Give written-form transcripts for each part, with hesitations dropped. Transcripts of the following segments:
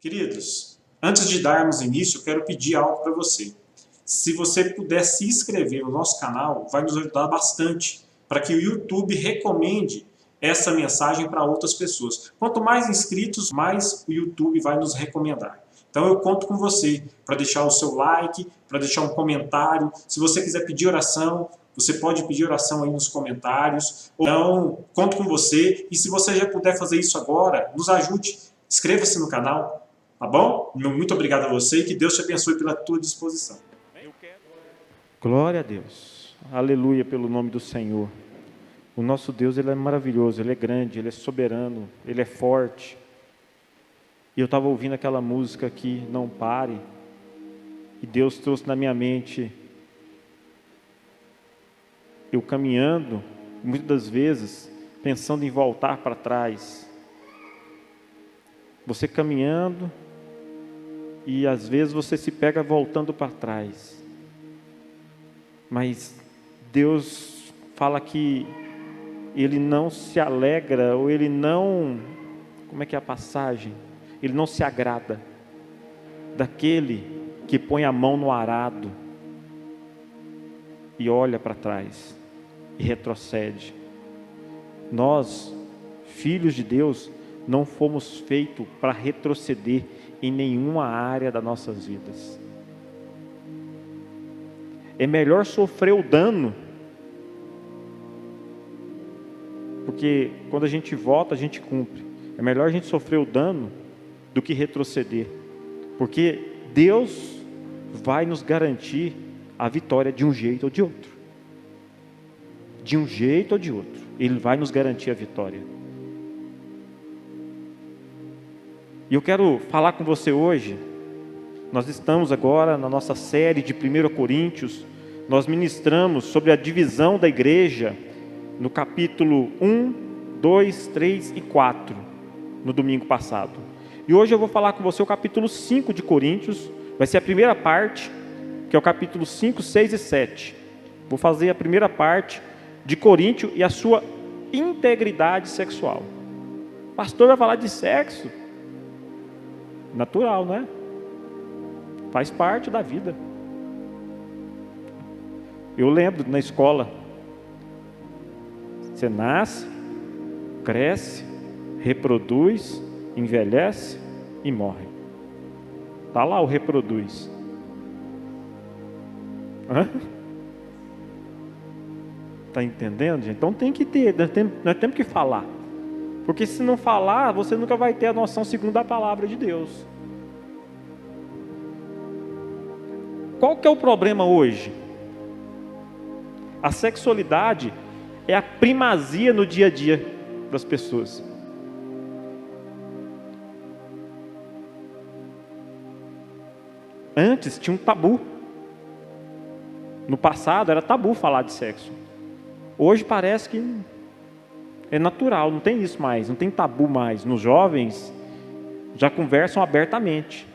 Queridos, antes de darmos início, eu quero pedir algo para você. Se você puder se inscrever no nosso canal, vai nos ajudar bastante para que o YouTube recomende essa mensagem para outras pessoas. Quanto mais inscritos, mais o YouTube vai nos recomendar. Então eu conto com você para deixar o seu like, para deixar um comentário. Se você quiser pedir oração, você pode pedir oração aí nos comentários. Então, conto com você. E se você já puder fazer isso agora, nos ajude. Inscreva-se no canal. Tá bom? Muito obrigado a você e que Deus te abençoe pela tua disposição. Glória a Deus. Aleluia pelo nome do Senhor. O nosso Deus, Ele é maravilhoso, Ele é grande, Ele é soberano, Ele é forte. E eu estava ouvindo aquela música aqui, Não Pare, e Deus trouxe na minha mente, eu caminhando, muitas das vezes, pensando em voltar para trás. Você caminhando, e às vezes você se pega voltando para trás. Mas Deus fala que Ele não se alegra, ou Ele não, como é que é a passagem? Ele não se agrada daquele que põe a mão no arado e olha para trás e retrocede. Nós, filhos de Deus, não fomos feitos para retroceder em nenhuma área das nossas vidas. É melhor sofrer o dano, porque quando a gente volta, a gente cumpre. É melhor a gente sofrer o dano do que retroceder, porque Deus vai nos garantir a vitória de um jeito ou de outro. De um jeito ou de outro, Ele vai nos garantir a vitória. E eu quero falar com você hoje. Nós estamos agora na nossa série de 1 Coríntios. Nós ministramos sobre a divisão da igreja no capítulo 1, 2, 3 e 4, no domingo passado. E hoje eu vou falar com você o capítulo 5 de Coríntios. Vai ser a primeira parte, que é o capítulo 5, 6 e 7. Vou fazer a primeira parte de Coríntios e a sua integridade sexual. O pastor vai falar de sexo. Natural, não é? Faz parte da vida. Eu lembro na escola, você nasce, cresce, reproduz, envelhece e morre. Está lá o reproduz. Está entendendo, gente? Então tem que ter, nós temos que falar. Porque se não falar, você nunca vai ter a noção segundo a palavra de Deus. Qual que é o problema hoje? A sexualidade é a primazia no dia a dia das pessoas. Antes tinha um tabu. No passado era tabu falar de sexo. Hoje parece que é natural, não tem isso mais, não tem tabu mais. Nos jovens já conversam abertamente.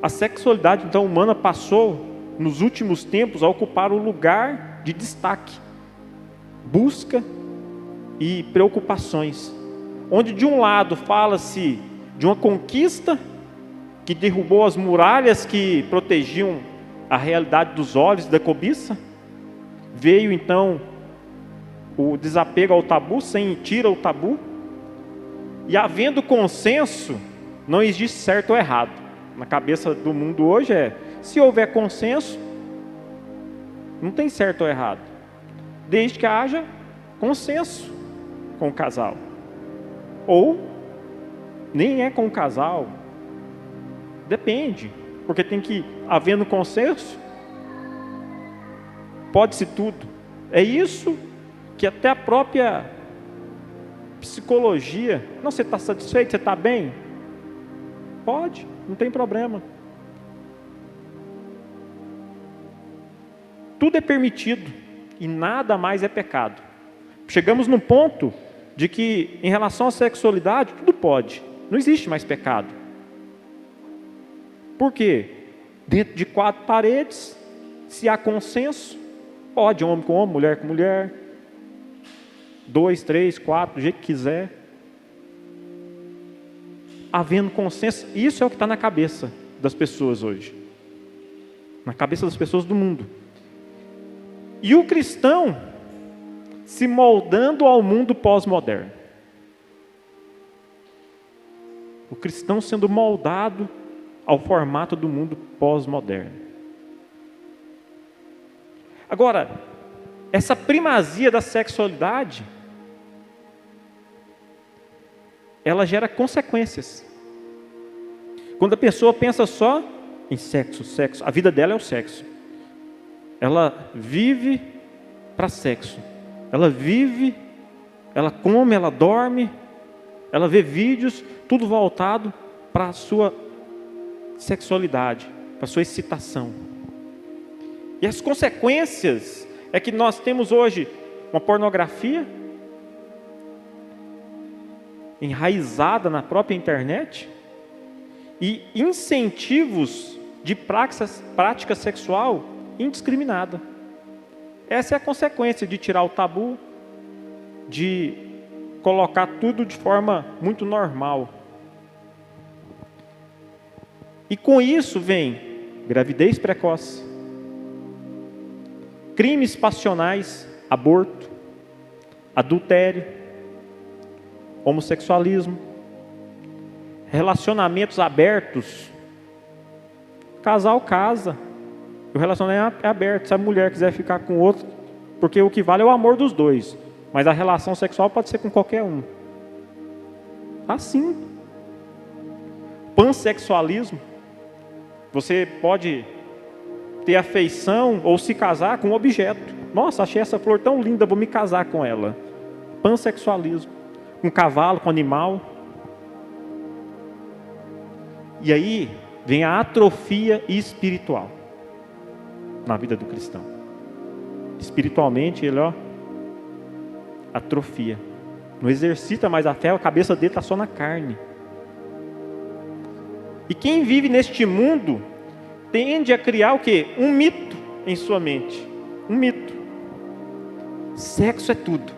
A sexualidade então humana passou nos últimos tempos a ocupar um lugar de destaque, busca e preocupações, onde de um lado fala-se de uma conquista que derrubou as muralhas que protegiam a realidade dos olhos da cobiça. Veio então o desapego ao tabu, tira o tabu, e havendo consenso, não existe certo ou errado. Na cabeça do mundo hoje se houver consenso, não tem certo ou errado, desde que haja consenso com o casal, ou nem é com o casal, depende, porque tem que, havendo consenso, pode-se tudo. É isso que até a própria psicologia, não, você está satisfeito, você está bem? Pode, não tem problema. Tudo é permitido e nada mais é pecado. Chegamos num ponto de que, em relação à sexualidade, tudo pode, não existe mais pecado. Por quê? Dentro de 4 paredes, se há consenso, pode homem com homem, mulher com mulher, 2, 3, 4, do jeito que quiser. havendo consenso, isso é o que está na cabeça das pessoas hoje. Na cabeça das pessoas do mundo. E o cristão se moldando ao mundo pós-moderno. O cristão sendo moldado ao formato do mundo pós-moderno. Agora, essa primazia da sexualidade, ela gera consequências. Quando a pessoa pensa só em sexo, a vida dela é o sexo. Ela vive para sexo. Ela vive, ela come, ela dorme, ela vê vídeos, tudo voltado para a sua sexualidade, para a sua excitação. E as consequências é que nós temos hoje uma pornografia enraizada na própria internet e incentivos de prática sexual indiscriminada. Essa é a consequência de tirar o tabu, de colocar tudo de forma muito normal. E com isso vem gravidez precoce, crimes passionais, aborto, adultério, homossexualismo, relacionamentos abertos. Casal casa, o relacionamento é aberto. Se a mulher quiser ficar com outro, porque o que vale é o amor dos dois, mas a relação sexual pode ser com qualquer um. Assim. Pansexualismo. Você pode ter afeição ou se casar com um objeto. Nossa, achei essa flor tão linda, vou me casar com ela. Pansexualismo. Com cavalo, com animal. E aí vem a atrofia espiritual na vida do cristão. Espiritualmente ele atrofia. Não exercita mais a fé, a cabeça dele está só na carne. E quem vive neste mundo tende a criar o quê? Um mito em sua mente. Um mito. Sexo é tudo.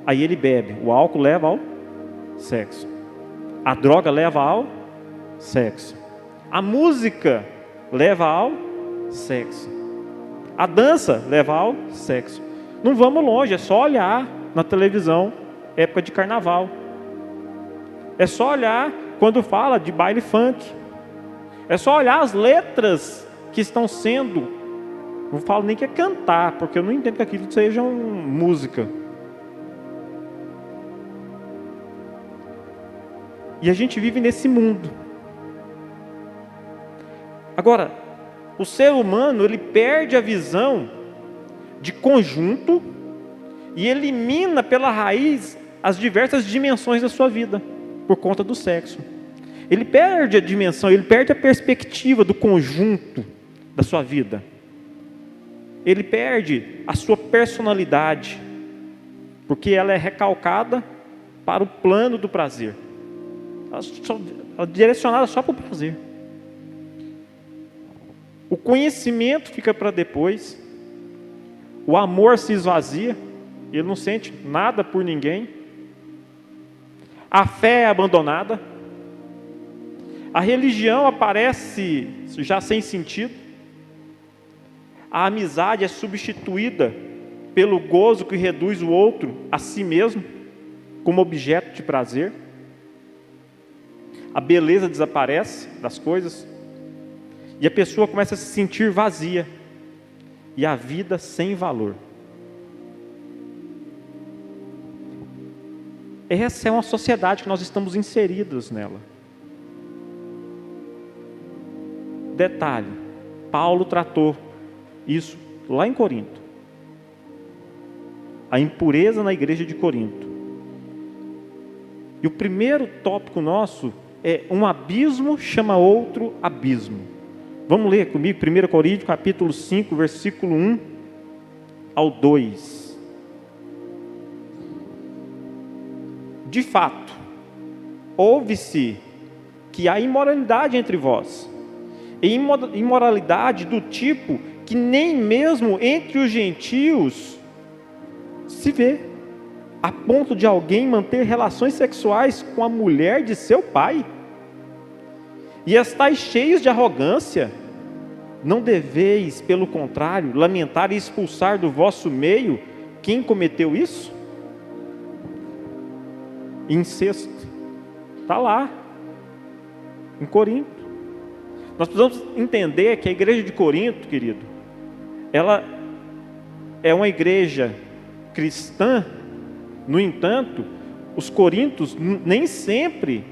Aí ele bebe. O álcool leva ao sexo. A droga leva ao sexo. A música leva ao sexo. A dança leva ao sexo. Não vamos longe, é só olhar na televisão, época de carnaval. É só olhar quando fala de baile funk. É só olhar as letras que estão sendo, não falo nem que é cantar, porque eu não entendo que aquilo seja música. E a gente vive nesse mundo. Agora, o ser humano, ele perde a visão de conjunto e elimina pela raiz as diversas dimensões da sua vida, por conta do sexo. Ele perde a dimensão, ele perde a perspectiva do conjunto da sua vida. Ele perde a sua personalidade, porque ela é recalcada para o plano do prazer. Ela é direcionada só para o prazer. O conhecimento fica para depois. O amor se esvazia. Ele não sente nada por ninguém. A fé é abandonada. A religião aparece já sem sentido. A amizade é substituída pelo gozo que reduz o outro a si mesmo, como objeto de prazer. A beleza desaparece das coisas. E a pessoa começa a se sentir vazia. E a vida sem valor. Essa é uma sociedade que nós estamos inseridos nela. Detalhe, Paulo tratou isso lá em Corinto. A impureza na igreja de Corinto. E o primeiro tópico nosso é: um abismo chama outro abismo. Vamos ler comigo 1 Coríntios capítulo 5, versículo 1 ao 2. De fato, ouve-se que há imoralidade entre vós, e imoralidade do tipo que nem mesmo entre os gentios se vê. a ponto de alguém manter relações sexuais com a mulher de seu pai? E estáis cheios de arrogância? Não deveis, pelo contrário, lamentar e expulsar do vosso meio quem cometeu isso? Incesto. Está lá, em Corinto. Nós precisamos entender que a igreja de Corinto, querido, ela é uma igreja cristã. No entanto, os coríntios nem sempre,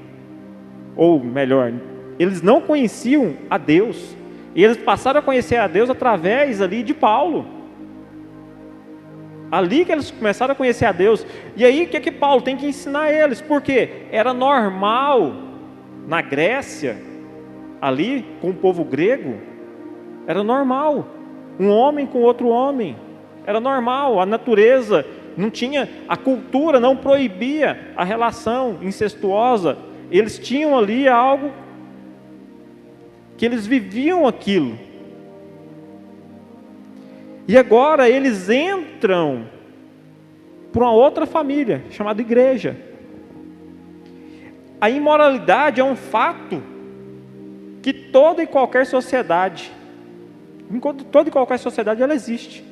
ou melhor, eles não conheciam a Deus. E eles passaram a conhecer a Deus através ali de Paulo. Ali que eles começaram a conhecer a Deus. E aí o que Paulo tem que ensinar eles? Porque era normal na Grécia, ali com o povo grego, era normal um homem com outro homem. Era normal, a natureza não tinha, a cultura não proibia a relação incestuosa. Eles tinham ali algo que eles viviam aquilo. E agora eles entram por uma outra família, chamada igreja. A imoralidade é um fato que toda e qualquer sociedade, ela existe.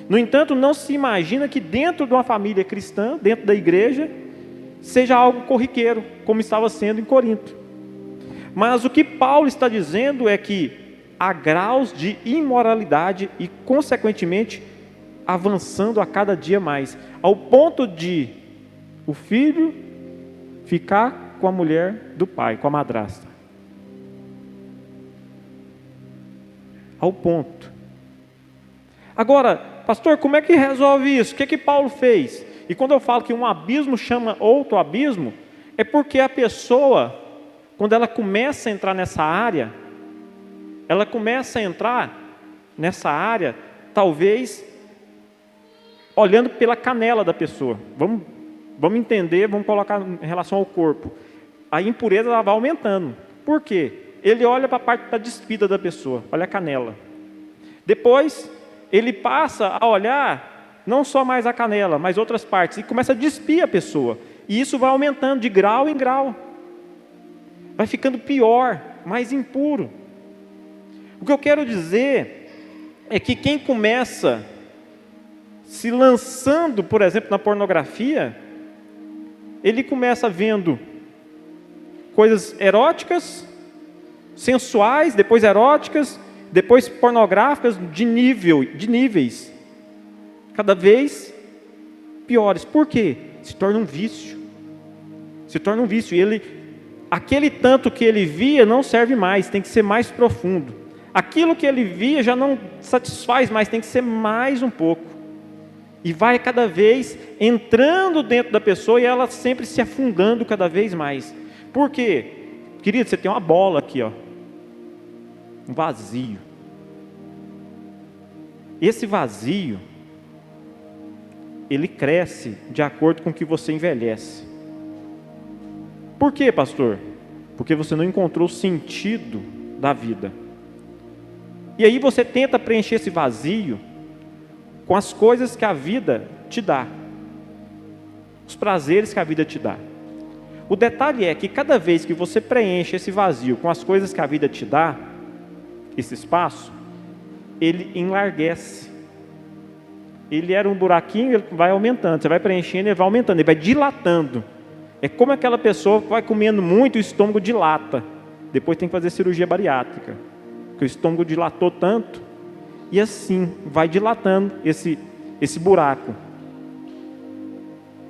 No entanto, não se imagina que dentro de uma família cristã, dentro da igreja, seja algo corriqueiro, como estava sendo em Corinto. Mas o que Paulo está dizendo é que há graus de imoralidade e, consequentemente, avançando a cada dia mais, ao ponto de o filho ficar com a mulher do pai, com a madrasta. Ao ponto. Agora, pastor, como é que resolve isso? O que Paulo fez? E quando eu falo que um abismo chama outro abismo, é porque a pessoa, quando ela começa a entrar nessa área, talvez olhando pela canela da pessoa. Vamos entender, vamos colocar em relação ao corpo. A impureza ela vai aumentando. Por quê? Ele olha para a parte da despida da pessoa, olha a canela. Depois, ele passa a olhar não só mais a canela, mas outras partes, e começa a despir a pessoa. E isso vai aumentando de grau em grau. Vai ficando pior, mais impuro. O que eu quero dizer é que quem começa se lançando, por exemplo, na pornografia, ele começa vendo coisas eróticas, sensuais, depois eróticas, depois pornográficas, de níveis cada vez piores. Por quê? Se torna um vício. E aquele tanto que ele via não serve mais, tem que ser mais profundo. Aquilo que ele via já não satisfaz mais, tem que ser mais um pouco. E vai cada vez entrando dentro da pessoa e ela sempre se afundando cada vez mais. Por quê? Querido, você tem uma bola aqui, ó, um vazio. Esse vazio, ele cresce de acordo com o que você envelhece. Por quê, pastor? Porque você não encontrou o sentido da vida. E aí você tenta preencher esse vazio com as coisas que a vida te dá, os prazeres que a vida te dá. O detalhe é que cada vez que você preenche esse vazio com as coisas que a vida te dá, esse espaço, ele enlarguece. Ele era um buraquinho, ele vai aumentando, você vai preenchendo, ele vai aumentando, ele vai dilatando. É como aquela pessoa que vai comendo muito e o estômago dilata. Depois tem que fazer cirurgia bariátrica, porque o estômago dilatou tanto. E assim, vai dilatando esse buraco.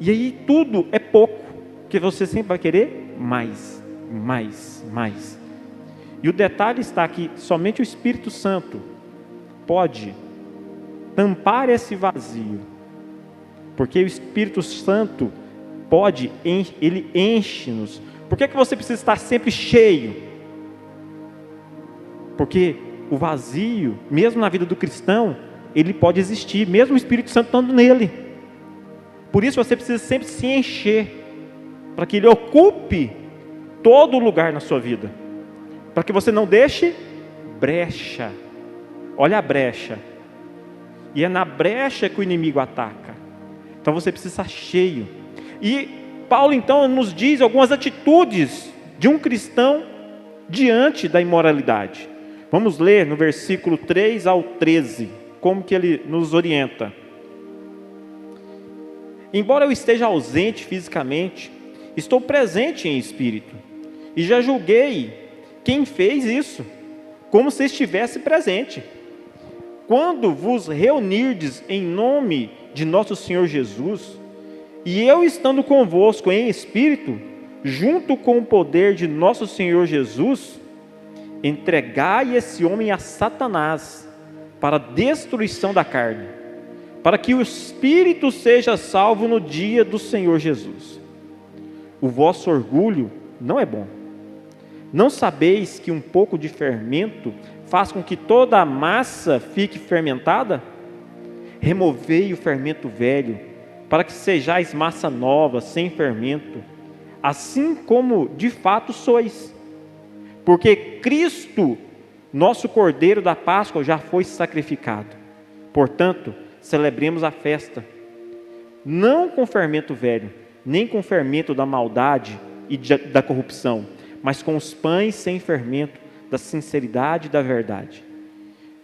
E aí tudo é pouco, porque você sempre vai querer mais. E o detalhe está que somente o Espírito Santo pode tampar esse vazio. Porque o Espírito Santo ele enche-nos. Por que você precisa estar sempre cheio? Porque o vazio, mesmo na vida do cristão, ele pode existir, mesmo o Espírito Santo estando nele. Por isso você precisa sempre se encher, para que ele ocupe todo o lugar na sua vida, para que você não deixe brecha. Olha a brecha. E é na brecha que o inimigo ataca. Então você precisa estar cheio. E Paulo então nos diz algumas atitudes de um cristão diante da imoralidade. Vamos ler no versículo 3 ao 13, como que ele nos orienta. Embora eu esteja ausente fisicamente, estou presente em espírito, e já julguei quem fez isso, como se estivesse presente. Quando vos reunirdes em nome de nosso Senhor Jesus, e eu estando convosco em espírito, junto com o poder de nosso Senhor Jesus, entregai esse homem a Satanás, para a destruição da carne, para que o espírito seja salvo no dia do Senhor Jesus. O vosso orgulho não é bom. Não sabeis que um pouco de fermento faz com que toda a massa fique fermentada? Removei o fermento velho, para que sejais massa nova, sem fermento, assim como de fato sois. Porque Cristo, nosso Cordeiro da Páscoa, já foi sacrificado. Portanto, celebremos a festa, não com fermento velho, nem com fermento da maldade e da corrupção, mas com os pães sem fermento, da sinceridade e da verdade.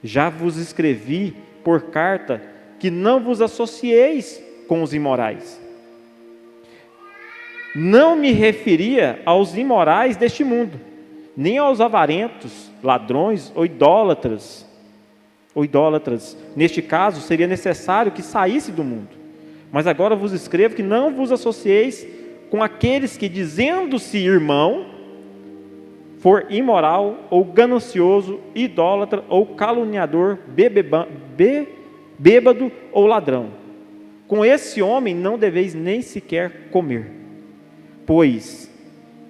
Já vos escrevi por carta que não vos associeis com os imorais. Não me referia aos imorais deste mundo, nem aos avarentos, ladrões ou idólatras. Neste caso, seria necessário que saísse do mundo. Mas agora vos escrevo que não vos associeis com aqueles que, dizendo-se irmão, for imoral, ou ganancioso, idólatra, ou caluniador, bêbado ou ladrão. Com esse homem não deveis nem sequer comer. Pois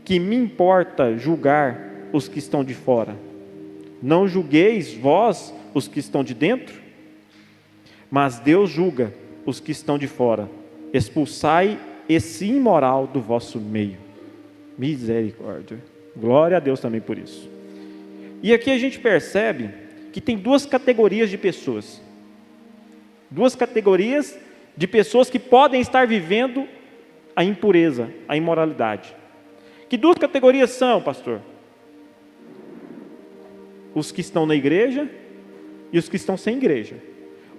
que me importa julgar os que estão de fora? Não julgueis vós os que estão de dentro? Mas Deus julga os que estão de fora. Expulsai esse imoral do vosso meio. Misericórdia. Glória a Deus também por isso. E aqui a gente percebe que tem duas categorias de pessoas. Duas categorias de pessoas que podem estar vivendo a impureza, a imoralidade. Que duas categorias são, pastor? Os que estão na igreja e os que estão sem igreja.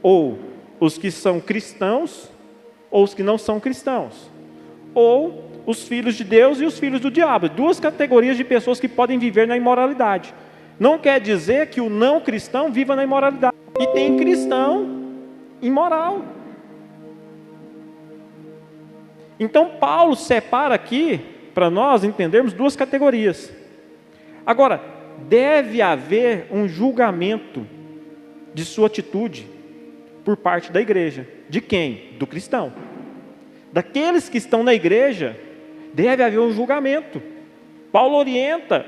Ou os que são cristãos ou os que não são cristãos. Ou os filhos de Deus e os filhos do diabo. Duas categorias de pessoas que podem viver na imoralidade. Não quer dizer que o não cristão viva na imoralidade. E tem cristão imoral. Então Paulo separa aqui, para nós entendermos, duas categorias. Agora, deve haver um julgamento de sua atitude por parte da igreja. De quem? Do cristão. Daqueles que estão na igreja, deve haver um julgamento. Paulo orienta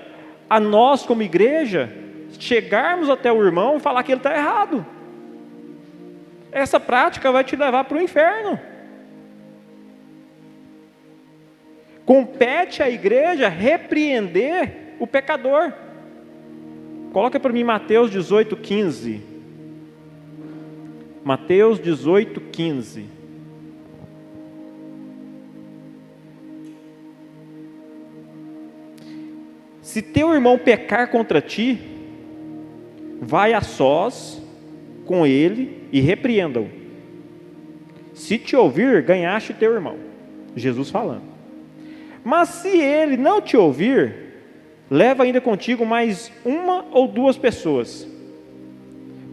a nós como igreja, chegarmos até o irmão e falar que ele está errado. Essa prática vai te levar para o inferno. Compete à igreja repreender o pecador. Coloca para mim Mateus 18:15. Mateus 18:15. Se teu irmão pecar contra ti, vai a sós com ele e repreenda-o. Se te ouvir, ganhaste teu irmão. Jesus falando. Mas se ele não te ouvir, leva ainda contigo mais uma ou duas pessoas,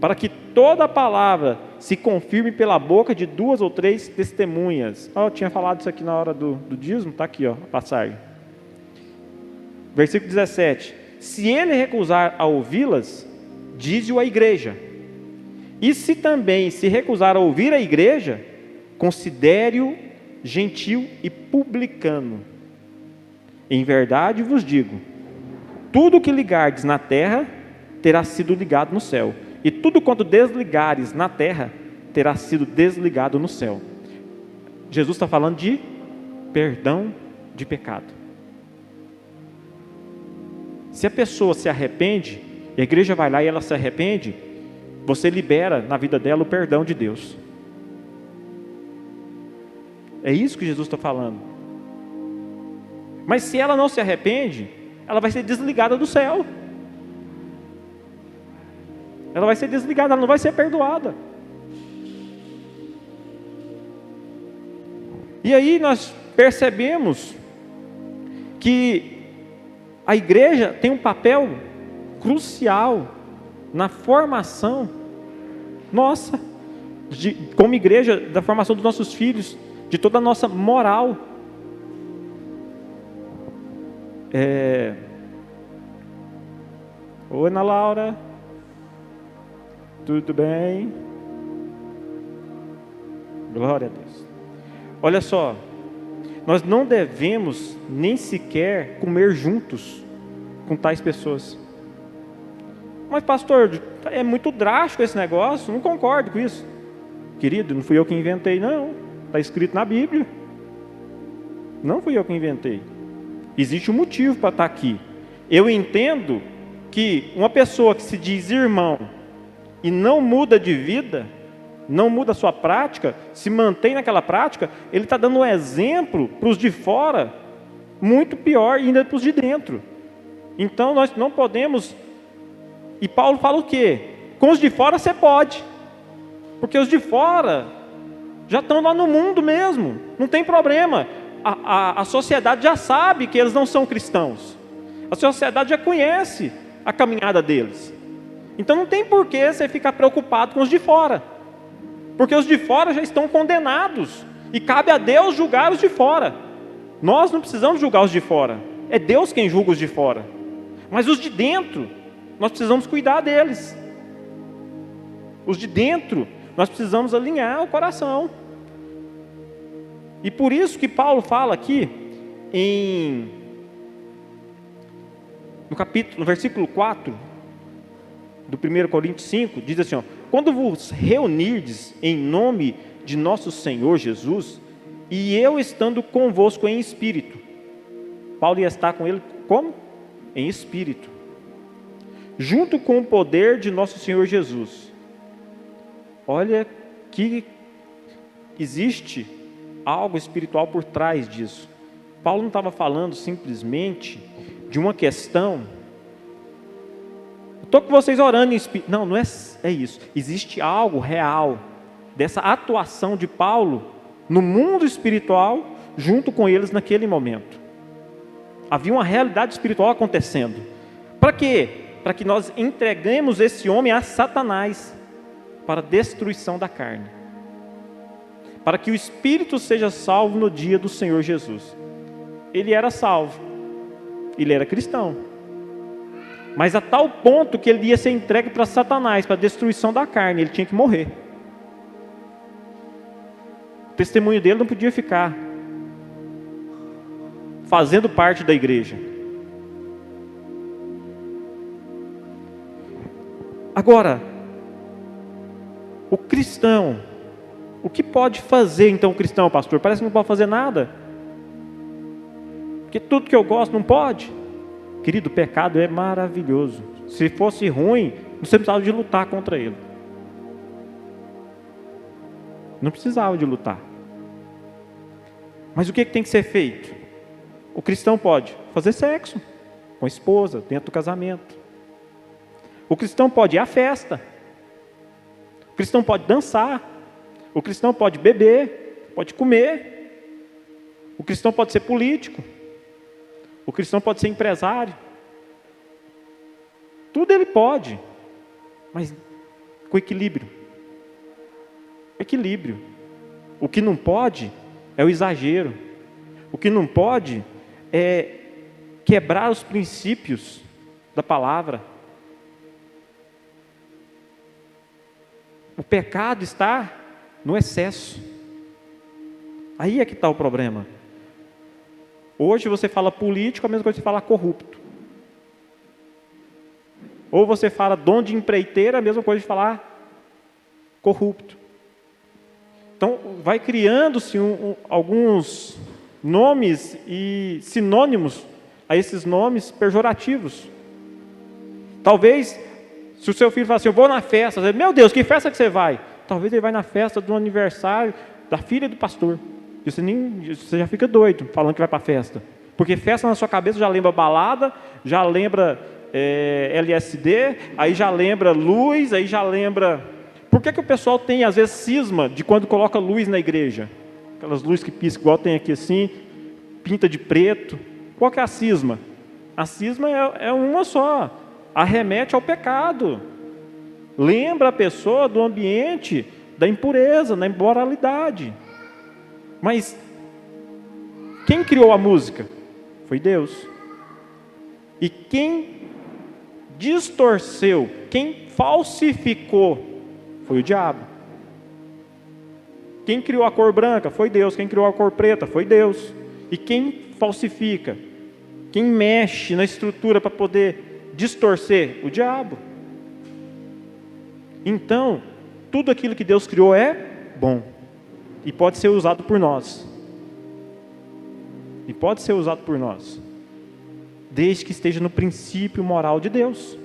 para que toda a palavra se confirme pela boca de duas ou três testemunhas. Eu tinha falado isso aqui na hora do dízimo, está aqui, a passagem. Versículo 17. Se ele recusar a ouvi-las, dize-o à igreja. E se também se recusar a ouvir a igreja, considere-o gentil e publicano. Em verdade vos digo, tudo que ligardes na terra, terá sido ligado no céu. E tudo quanto desligares na terra, terá sido desligado no céu. Jesus está falando de perdão de pecado. Se a pessoa se arrepende, e a igreja vai lá e ela se arrepende, você libera na vida dela o perdão de Deus. É isso que Jesus está falando. Mas se ela não se arrepende, ela vai ser desligada do céu. Ela vai ser desligada, ela não vai ser perdoada. E aí nós percebemos que a igreja tem um papel crucial na formação nossa, como igreja, da formação dos nossos filhos, de toda a nossa moral. Oi, Ana Laura. Tudo bem? Glória a Deus. Olha só, nós não devemos nem sequer comer juntos com tais pessoas. Mas pastor, é muito drástico esse negócio, não concordo com isso. Querido, não fui eu que inventei, não. Está escrito na Bíblia. Não fui eu que inventei. Existe um motivo para estar aqui. Eu entendo que uma pessoa que se diz irmão e não muda de vida, não muda a sua prática, se mantém naquela prática, ele está dando um exemplo para os de fora, muito pior ainda para os de dentro. Então nós não podemos. E Paulo fala o quê? Com os de fora você pode, porque os de fora já estão lá no mundo mesmo, não tem problema. A sociedade já sabe que eles não são cristãos, a sociedade já conhece a caminhada deles. Então não tem por que você ficar preocupado com os de fora, porque os de fora já estão condenados, e cabe a Deus julgar os de fora. Nós não precisamos julgar os de fora, é Deus quem julga os de fora. Mas os de dentro, nós precisamos cuidar deles. Os de dentro, nós precisamos alinhar o coração. E por isso que Paulo fala aqui, no versículo 4, do 1 Coríntios 5, diz assim, ó, quando vos reunirdes em nome de nosso Senhor Jesus, e eu estando convosco em espírito. Paulo ia estar com ele como? Em espírito. Junto com o poder de nosso Senhor Jesus. Olha que existe algo espiritual por trás disso. Paulo não estava falando simplesmente de uma questão. Estou com vocês orando em espírito. Não, não é isso. Existe algo real dessa atuação de Paulo no mundo espiritual junto com eles naquele momento. Havia uma realidade espiritual acontecendo. Para quê? Para que nós entreguemos esse homem a Satanás para a destruição da carne, para que o espírito seja salvo no dia do Senhor Jesus. Ele era salvo, ele era cristão, mas a tal ponto que ele ia ser entregue para Satanás, para a destruição da carne, ele tinha que morrer. O testemunho dele não podia ficar fazendo parte da igreja. Agora, o cristão, o que pode fazer então o cristão, pastor? Parece que não pode fazer nada, porque tudo que eu gosto não pode. Querido, o pecado é maravilhoso. Se fosse ruim, você precisava de lutar contra ele. Não precisava de lutar. Mas o que tem que ser feito? O cristão pode fazer sexo com a esposa, dentro do casamento. O cristão pode ir à festa. O cristão pode dançar. O cristão pode beber, pode comer. O cristão pode ser político. O cristão pode ser empresário. Tudo ele pode, mas com equilíbrio. Equilíbrio. O que não pode é o exagero. O que não pode é quebrar os princípios da palavra. O pecado está no excesso. Aí é que está o problema. Hoje você fala político, a mesma coisa que você fala corrupto. Ou você fala dono de empreiteira, a mesma coisa de falar corrupto. Então vai criando-se alguns nomes e sinônimos a esses nomes pejorativos. Talvez, se o seu filho falar assim, eu vou na festa, você, meu Deus, que festa que você vai? Talvez ele vai na festa do aniversário da filha do pastor. E você já fica doido falando que vai para festa. Porque festa na sua cabeça já lembra balada, já lembra LSD, aí já lembra luz, aí já lembra... Por que o pessoal tem, às vezes, cisma de quando coloca luz na igreja? Aquelas luzes que piscam, igual tem aqui assim, pinta de preto. Qual que é a cisma? A cisma é uma só. Arremete ao pecado. Lembra a pessoa do ambiente da impureza, da imoralidade. Mas quem criou a música? Foi Deus. E quem distorceu, quem falsificou, foi o diabo. Quem criou a cor branca? Foi Deus. Quem criou a cor preta? Foi Deus. E quem falsifica? Quem mexe na estrutura para poder distorcer? O diabo. Então, tudo aquilo que Deus criou é bom. E pode ser usado por nós. E pode ser usado por nós. Desde que esteja no princípio moral de Deus.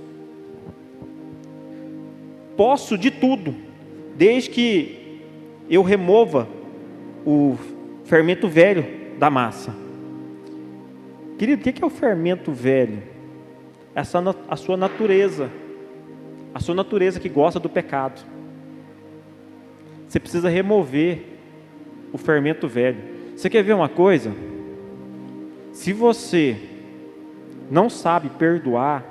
Posso de tudo, desde que eu remova o fermento velho da massa. Querido, o que é o fermento velho? A sua natureza. A sua natureza que gosta do pecado. Você precisa remover o fermento velho. Você quer ver uma coisa? Se você não sabe perdoar,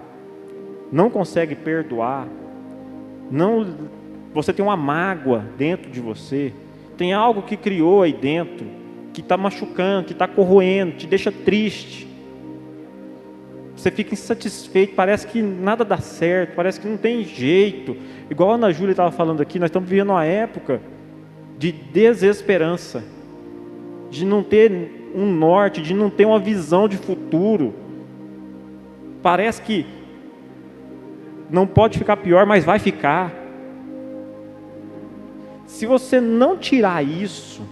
não consegue perdoar, você tem uma mágoa dentro de você, tem algo que criou aí dentro, que está machucando, que está corroendo, te deixa triste, você fica insatisfeito, parece que nada dá certo, parece que não tem jeito, igual a Ana Júlia estava falando aqui, nós estamos vivendo uma época de desesperança, de não ter um norte, de não ter uma visão de futuro, parece que não pode ficar pior, mas vai ficar. Se você não tirar isso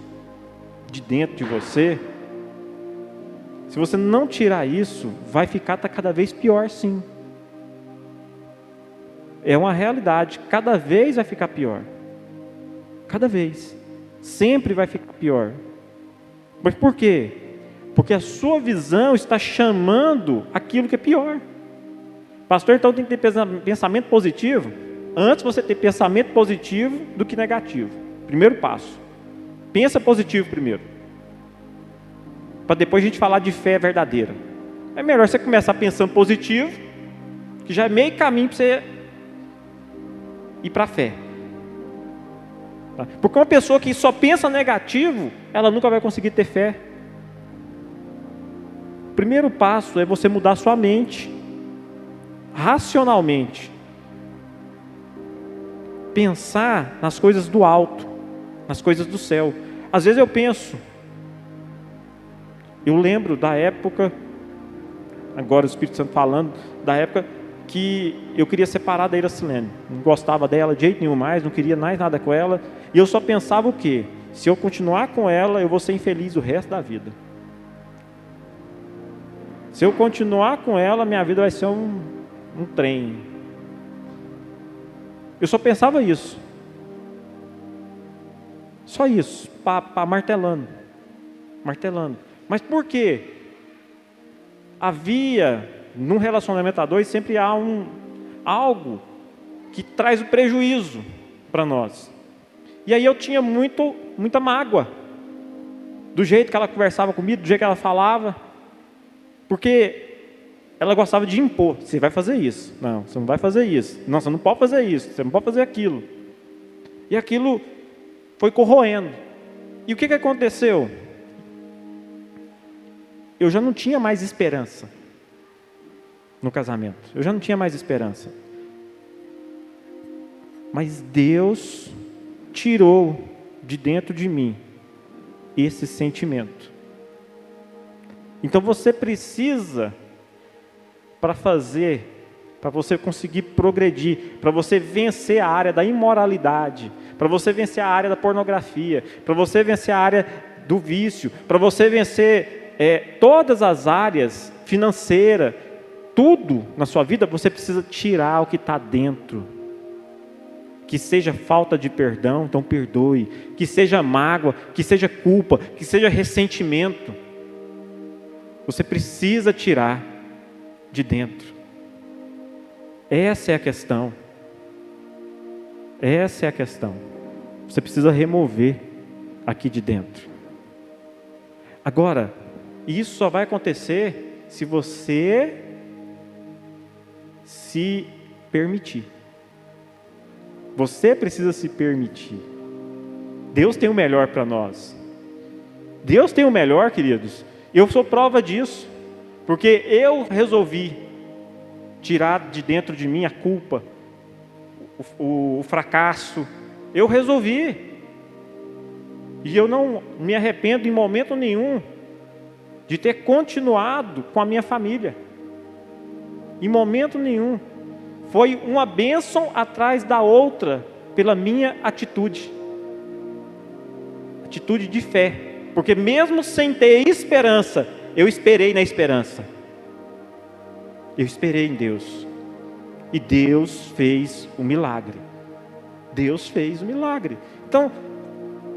de dentro de você, se você não tirar isso, vai ficar cada vez pior, sim. É uma realidade, cada vez vai ficar pior. Cada vez. Sempre vai ficar pior. Mas por quê? Porque a sua visão está chamando aquilo que é pior. Pastor, então tem que ter pensamento positivo? Antes você ter pensamento positivo do que negativo. Primeiro passo. Pensa positivo primeiro. Para depois a gente falar de fé verdadeira. É melhor você começar pensando positivo, que já é meio caminho para você ir para a fé. Porque uma pessoa que só pensa negativo, ela nunca vai conseguir ter fé. O primeiro passo é você mudar sua mente, racionalmente. Pensar nas coisas do alto, nas coisas do céu. Às vezes eu lembro da época, agora o Espírito Santo falando, da época que eu queria separar da Iracilene, não gostava dela de jeito nenhum mais, não queria mais nada com ela, e eu só pensava o quê? Se eu continuar com ela, eu vou ser infeliz o resto da vida. Se eu continuar com ela, minha vida vai ser um trem. Eu só pensava isso. Só isso, martelando. Mas por quê? Havia, num relacionamento a dois, sempre há algo que traz o prejuízo para nós. E aí eu tinha muita mágoa, do jeito que ela conversava comigo, do jeito que ela falava, porque ela gostava de impor. Você vai fazer isso. Não, você não vai fazer isso. Não, você não pode fazer isso. Você não pode fazer aquilo. E aquilo foi corroendo. E o que aconteceu? Eu já não tinha mais esperança no casamento. Eu já não tinha mais esperança. Mas Deus tirou de dentro de mim esse sentimento. Então você precisa, para você conseguir progredir, para você vencer a área da imoralidade, para você vencer a área da pornografia, para você vencer a área do vício, para você vencer todas as áreas financeiras, tudo na sua vida, você precisa tirar o que está dentro. que seja falta de perdão, então perdoe. Que seja mágoa, que seja culpa, que seja ressentimento. Você precisa tirar de dentro. Essa é a questão. Essa é a questão. Você precisa remover aqui de dentro. Agora, isso só vai acontecer se você se permitir. Você precisa se permitir. Deus tem o melhor para nós. Deus tem o melhor, queridos. Eu sou prova disso, porque eu resolvi tirar de dentro de mim a culpa, o fracasso. Eu resolvi. E eu não me arrependo em momento nenhum de ter continuado com a minha família. Em momento nenhum. Foi uma bênção atrás da outra pela minha atitude. Atitude de fé. Porque mesmo sem ter esperança, eu esperei na esperança. Eu esperei em Deus. E Deus fez o milagre. Deus fez o milagre. Então,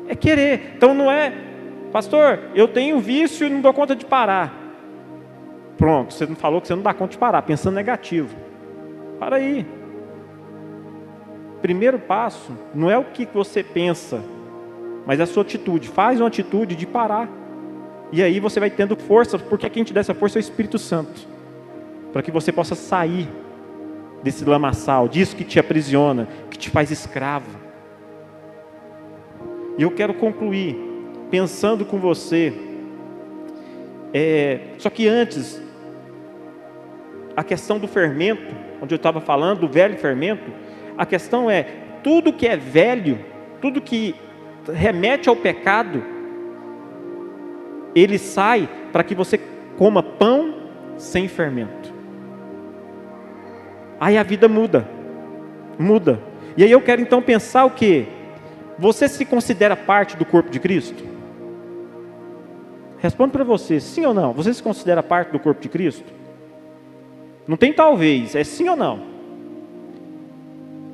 é querer. Então não é, pastor, eu tenho vício e não dou conta de parar. Pronto, você não falou que você não dá conta de parar, pensando negativo. Para aí. Primeiro passo não é o que você pensa, mas a sua atitude. Faz uma atitude de parar. E aí você vai tendo força, porque quem te dá essa força é o Espírito Santo. Para que você possa sair desse lamaçal, disso que te aprisiona, que te faz escravo. E eu quero concluir pensando com você. Só que antes, a questão do fermento, onde eu estava falando, do velho fermento, a questão é, tudo que é velho, tudo que remete ao pecado, ele sai para que você coma pão sem fermento. Aí a vida muda. E aí eu quero então pensar o quê? Você se considera parte do corpo de Cristo? Responde para você, sim ou não? Você se considera parte do corpo de Cristo? Não tem talvez, é sim ou não?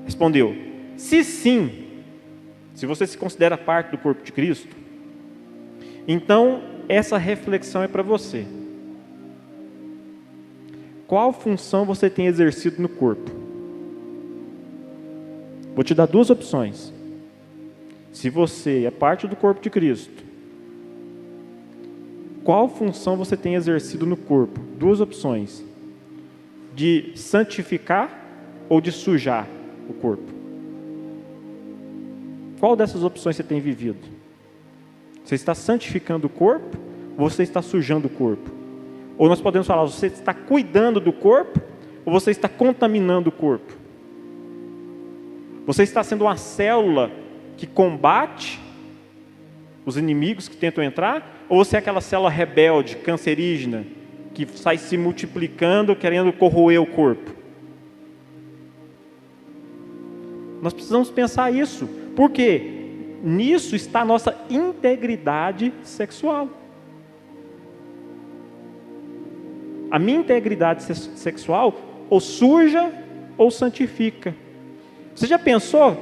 Respondeu, se sim, se você se considera parte do corpo de Cristo, então essa reflexão é para você. Qual função você tem exercido no corpo? Vou te dar duas opções. Se você é parte do corpo de Cristo, qual função você tem exercido no corpo? Duas opções. De santificar ou de sujar o corpo? Qual dessas opções você tem vivido? Você está santificando o corpo ou você está sujando o corpo? Ou nós podemos falar, você está cuidando do corpo ou você está contaminando o corpo? Você está sendo uma célula que combate os inimigos que tentam entrar? Ou você é aquela célula rebelde, cancerígena, que sai se multiplicando, querendo corroer o corpo? Nós precisamos pensar isso, porque nisso está a nossa integridade sexual. A minha integridade sexual ou suja ou santifica. Você já pensou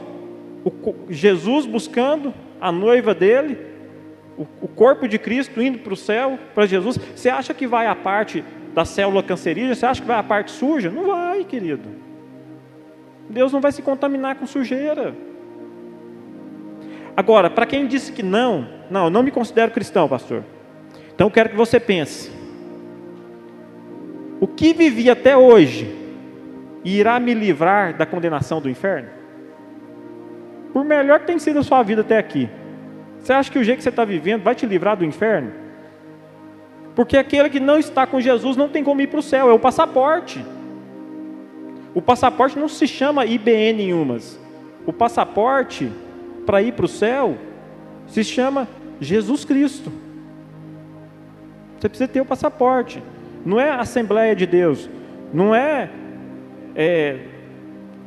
Jesus buscando a noiva dele, o corpo de Cristo indo para o céu, para Jesus? Você acha que vai a parte da célula cancerígena? Você acha que vai a parte suja? Não vai, querido. Deus não vai se contaminar com sujeira. Agora, para quem disse que não, eu não me considero cristão, pastor. Então eu quero que você pense. O que vivi até hoje irá me livrar da condenação do inferno? Por melhor que tenha sido a sua vida até aqui, você acha que o jeito que você está vivendo vai te livrar do inferno? Porque aquele que não está com Jesus não tem como ir para o céu, é o passaporte. O passaporte não se chama IBN em umas. O passaporte para ir para o céu se chama Jesus Cristo. Você precisa ter o passaporte. Não é Assembleia de Deus, não é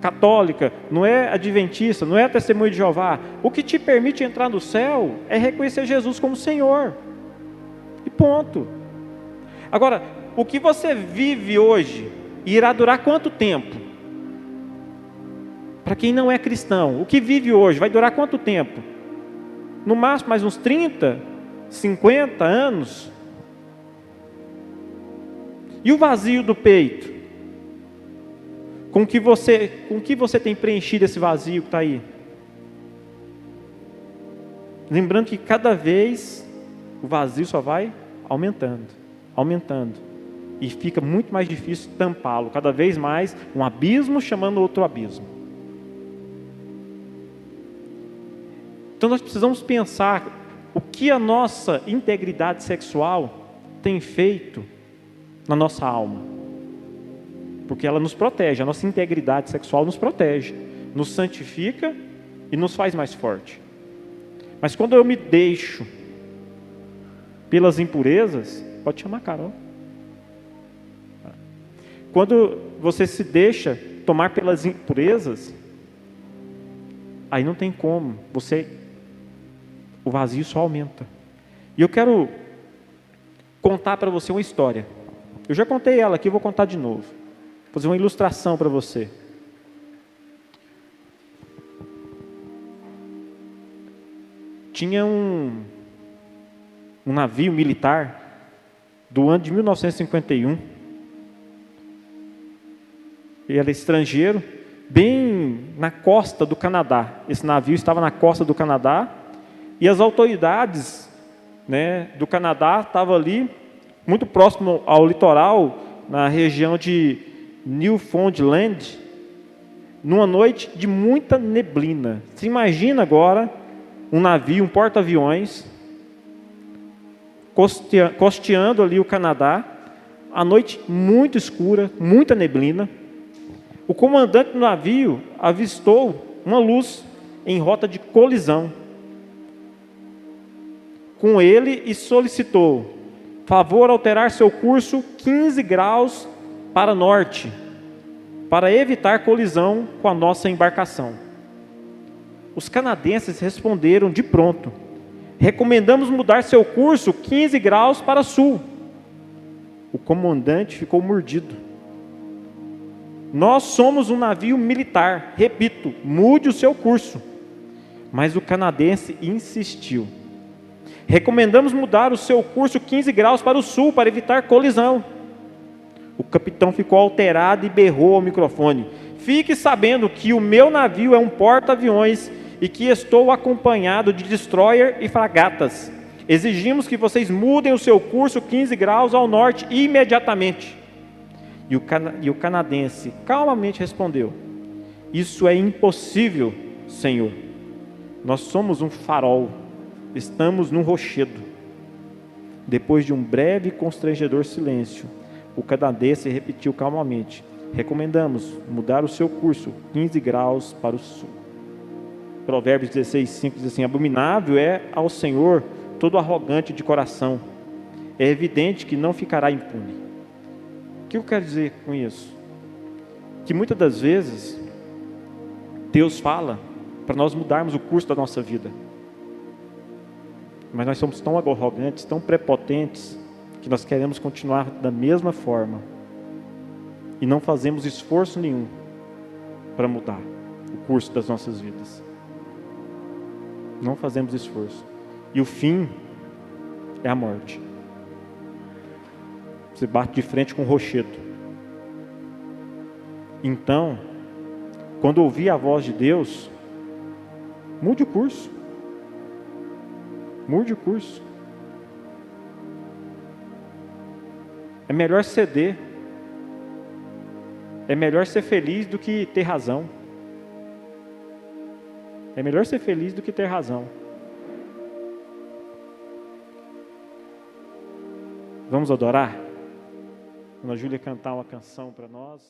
católica, não é adventista, não é testemunho de Jeová. O que te permite entrar no céu é reconhecer Jesus como Senhor. E ponto. Agora, o que você vive hoje irá durar quanto tempo? para quem não é cristão, o que vive hoje vai durar quanto tempo? No máximo mais uns 30, 50 anos. E o vazio do peito? Com que você tem preenchido esse vazio que está aí? Lembrando que cada vez o vazio só vai aumentando, aumentando. E fica muito mais difícil tampá-lo. Cada vez mais um abismo chamando outro abismo. Então nós precisamos pensar o que a nossa integridade sexual tem feito na nossa alma. Porque ela nos protege, a nossa integridade sexual nos protege, nos santifica e nos faz mais forte. Mas quando eu me deixo pelas impurezas, pode chamar Carol. Quando você se deixa tomar pelas impurezas, aí não tem como, o vazio só aumenta. E eu quero contar para você uma história. Eu já contei ela aqui, vou contar de novo. Vou fazer uma ilustração para você. Tinha um navio militar do ano de 1951. Ele era estrangeiro, bem na costa do Canadá. Esse navio estava na costa do Canadá e as autoridades, do Canadá estavam ali, muito próximo ao litoral, na região de Newfoundland, numa noite de muita neblina. Você imagina agora um navio, um porta-aviões, costeando ali o Canadá, a noite muito escura, muita neblina. O comandante do navio avistou uma luz em rota de colisão com ele e solicitou favor alterar seu curso 15 graus para norte, para evitar colisão com a nossa embarcação. Os canadenses responderam de pronto: recomendamos mudar seu curso 15 graus para sul. O comandante ficou mordido. Nós somos um navio militar, repito, mude o seu curso. Mas o canadense insistiu. Recomendamos mudar o seu curso 15 graus para o sul, para evitar colisão. O capitão ficou alterado e berrou ao microfone: fique sabendo que o meu navio é um porta-aviões e que estou acompanhado de destroyer e fragatas. Exigimos que vocês mudem o seu curso 15 graus ao norte imediatamente. E o canadense calmamente respondeu: isso é impossível, senhor. Nós somos um farol, estamos num rochedo. Depois de um breve e constrangedor silêncio, o canadense repetiu calmamente: recomendamos mudar o seu curso 15 graus para o sul. Provérbios 16:5 diz assim: abominável é ao Senhor todo arrogante de coração. É evidente que não ficará impune. O que eu quero dizer com isso? Que muitas das vezes Deus fala para nós mudarmos o curso da nossa vida, mas nós somos tão arrogantes, tão prepotentes, que nós queremos continuar da mesma forma e não fazemos esforço nenhum para mudar o curso das nossas vidas. Não fazemos esforço. E o fim é a morte. Você bate de frente com um rochedo. Então, quando ouvir a voz de Deus, mude o curso. Mude o curso. É melhor ceder. É melhor ser feliz do que ter razão. É melhor ser feliz do que ter razão. Vamos adorar? Quando a Júlia cantar uma canção para nós.